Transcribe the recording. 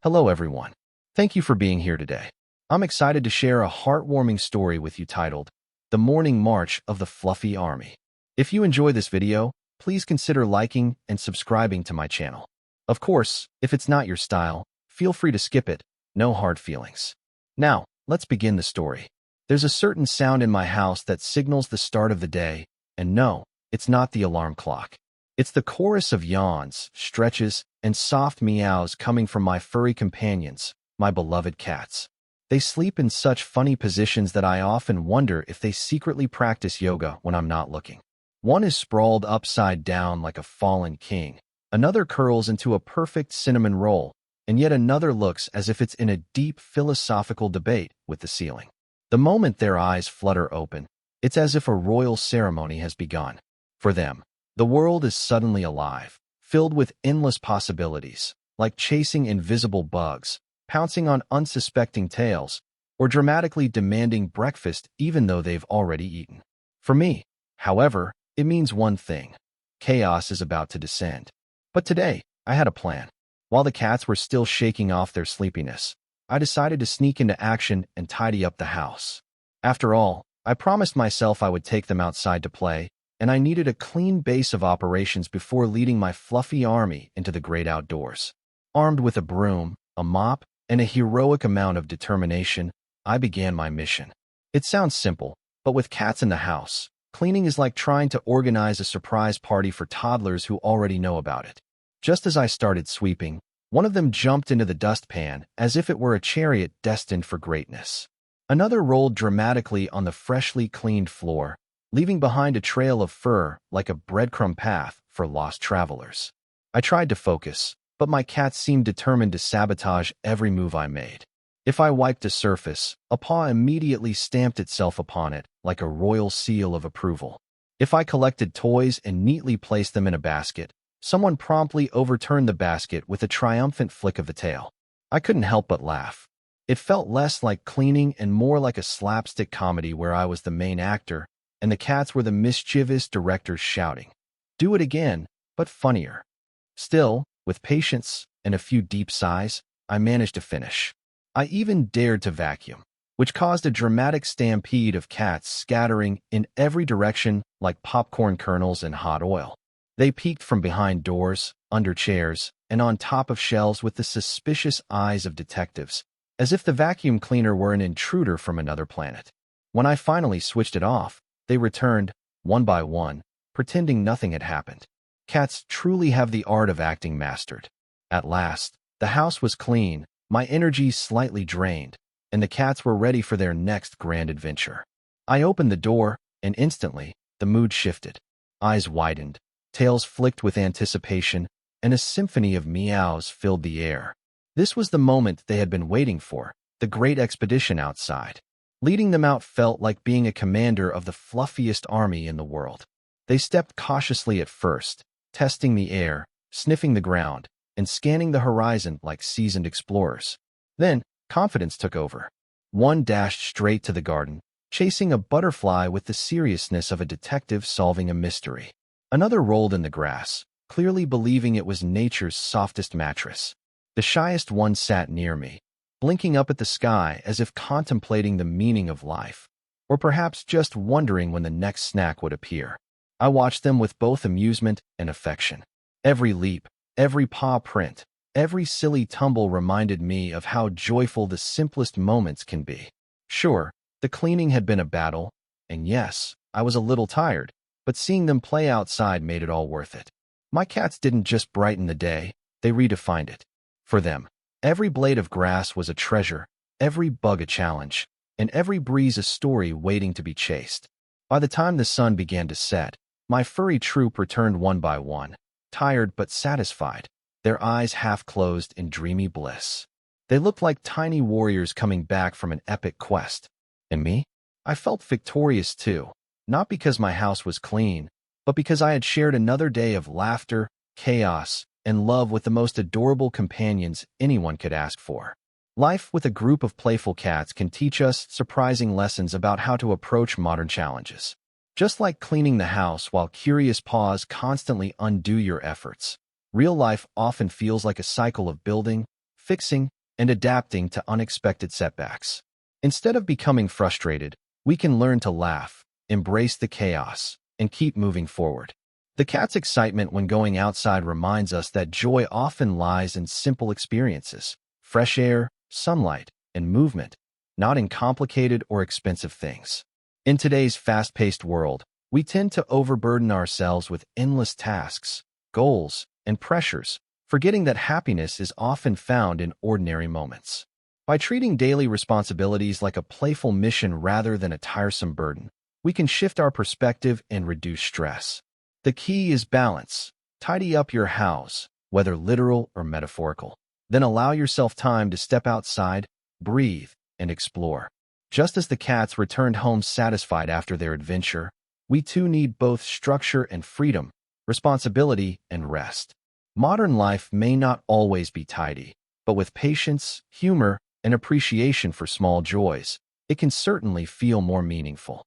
Hello everyone. Thank you for being here today. I'm excited to share a heartwarming story with you titled, The Morning March of the Fluffy Army. If you enjoy this video, please consider liking and subscribing to my channel. Of course, if it's not your style, feel free to skip it, no hard feelings. Now, let's begin the story. There's a certain sound in my house that signals the start of the day, and no, it's not the alarm clock. It's the chorus of yawns, stretches, and soft meows coming from my furry companions, my beloved cats. They sleep in such funny positions that I often wonder if they secretly practice yoga when I'm not looking. One is sprawled upside down like a fallen king, another curls into a perfect cinnamon roll, and yet another looks as if it's in a deep philosophical debate with the ceiling. The moment their eyes flutter open, it's as if a royal ceremony has begun. For them, the world is suddenly alive, filled with endless possibilities, like chasing invisible bugs, pouncing on unsuspecting tails, or dramatically demanding breakfast even though they've already eaten. For me, however, it means one thing: chaos is about to descend. But today, I had a plan. While the cats were still shaking off their sleepiness, I decided to sneak into action and tidy up the house. After all, I promised myself I would take them outside to play, and I needed a clean base of operations before leading my fluffy army into the great outdoors. Armed with a broom, a mop, and a heroic amount of determination, I began my mission. It sounds simple, but with cats in the house, cleaning is like trying to organize a surprise party for toddlers who already know about it. Just as I started sweeping, one of them jumped into the dustpan as if it were a chariot destined for greatness. Another rolled dramatically on the freshly cleaned floor, leaving behind a trail of fur like a breadcrumb path for lost travelers. I tried to focus, but my cats seemed determined to sabotage every move I made. If I wiped a surface, a paw immediately stamped itself upon it like a royal seal of approval. If I collected toys and neatly placed them in a basket, someone promptly overturned the basket with a triumphant flick of the tail. I couldn't help but laugh. It felt less like cleaning and more like a slapstick comedy where I was the main actor, and the cats were the mischievous directors shouting, "Do it again, but funnier." Still, with patience and a few deep sighs, I managed to finish. I even dared to vacuum, which caused a dramatic stampede of cats scattering in every direction like popcorn kernels in hot oil. They peeked from behind doors, under chairs, and on top of shelves with the suspicious eyes of detectives, as if the vacuum cleaner were an intruder from another planet. When I finally switched it off, they returned, one by one, pretending nothing had happened. Cats truly have the art of acting mastered. At last, the house was clean, my energy slightly drained, and the cats were ready for their next grand adventure. I opened the door, and instantly, the mood shifted. Eyes widened, tails flicked with anticipation, and a symphony of meows filled the air. This was the moment they had been waiting for, the great expedition outside. Leading them out felt like being a commander of the fluffiest army in the world. They stepped cautiously at first, testing the air, sniffing the ground, and scanning the horizon like seasoned explorers. Then, confidence took over. One dashed straight to the garden, chasing a butterfly with the seriousness of a detective solving a mystery. Another rolled in the grass, clearly believing it was nature's softest mattress. The shyest one sat near me, blinking up at the sky as if contemplating the meaning of life, or perhaps just wondering when the next snack would appear. I watched them with both amusement and affection. Every leap, every paw print, every silly tumble reminded me of how joyful the simplest moments can be. Sure, the cleaning had been a battle, and yes, I was a little tired, but seeing them play outside made it all worth it. My cats didn't just brighten the day, they redefined it. For them, every blade of grass was a treasure, every bug a challenge, and every breeze a story waiting to be chased. By the time the sun began to set, my furry troop returned one by one, tired but satisfied, their eyes half closed in dreamy bliss. They looked like tiny warriors coming back from an epic quest. And me? I felt victorious too, not because my house was clean, but because I had shared another day of laughter, chaos, and love with the most adorable companions anyone could ask for. Life with a group of playful cats can teach us surprising lessons about how to approach modern challenges. Just like cleaning the house while curious paws constantly undo your efforts, real life often feels like a cycle of building, fixing, and adapting to unexpected setbacks. Instead of becoming frustrated, we can learn to laugh, embrace the chaos, and keep moving forward. The cat's excitement when going outside reminds us that joy often lies in simple experiences: fresh air, sunlight, and movement, not in complicated or expensive things. In today's fast-paced world, we tend to overburden ourselves with endless tasks, goals, and pressures, forgetting that happiness is often found in ordinary moments. By treating daily responsibilities like a playful mission rather than a tiresome burden, we can shift our perspective and reduce stress. The key is balance. Tidy up your house, whether literal or metaphorical. Then allow yourself time to step outside, breathe, and explore. Just as the cats returned home satisfied after their adventure, we too need both structure and freedom, responsibility and rest. Modern life may not always be tidy, but with patience, humor, and appreciation for small joys, it can certainly feel more meaningful.